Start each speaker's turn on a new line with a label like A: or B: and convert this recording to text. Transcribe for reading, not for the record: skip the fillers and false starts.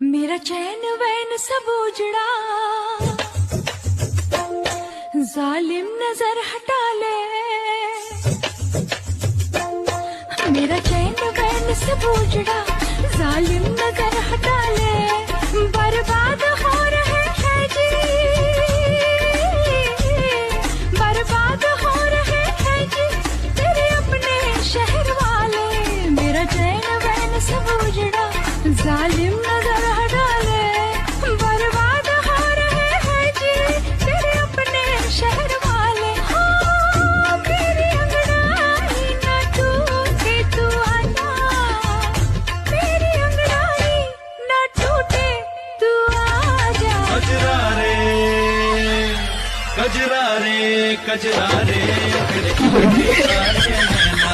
A: मेरा चैन वैन सब उजड़ा, जालिम नजर हटा ले। मेरा चैन वैन सब उजड़ा, जालिम नजर हटा ले। बर्बाद हो रहे हैं जी, बर्बाद हो रहे हैं जी तेरे अपने शहर वाले। मेरा चैन वैन सब उजड़ा, जालिम नजर हटा ले। बर्बाद हो रहे हैं जी तेरे अपने शहर वाले। हाँ, मेरी अंगड़ाई न टूटे तू आजा, मेरी अंगड़ाई न टूटे तू आजा।
B: कजरा रे कजरा रे कजरा रे, तेरे कजरा रे नैना।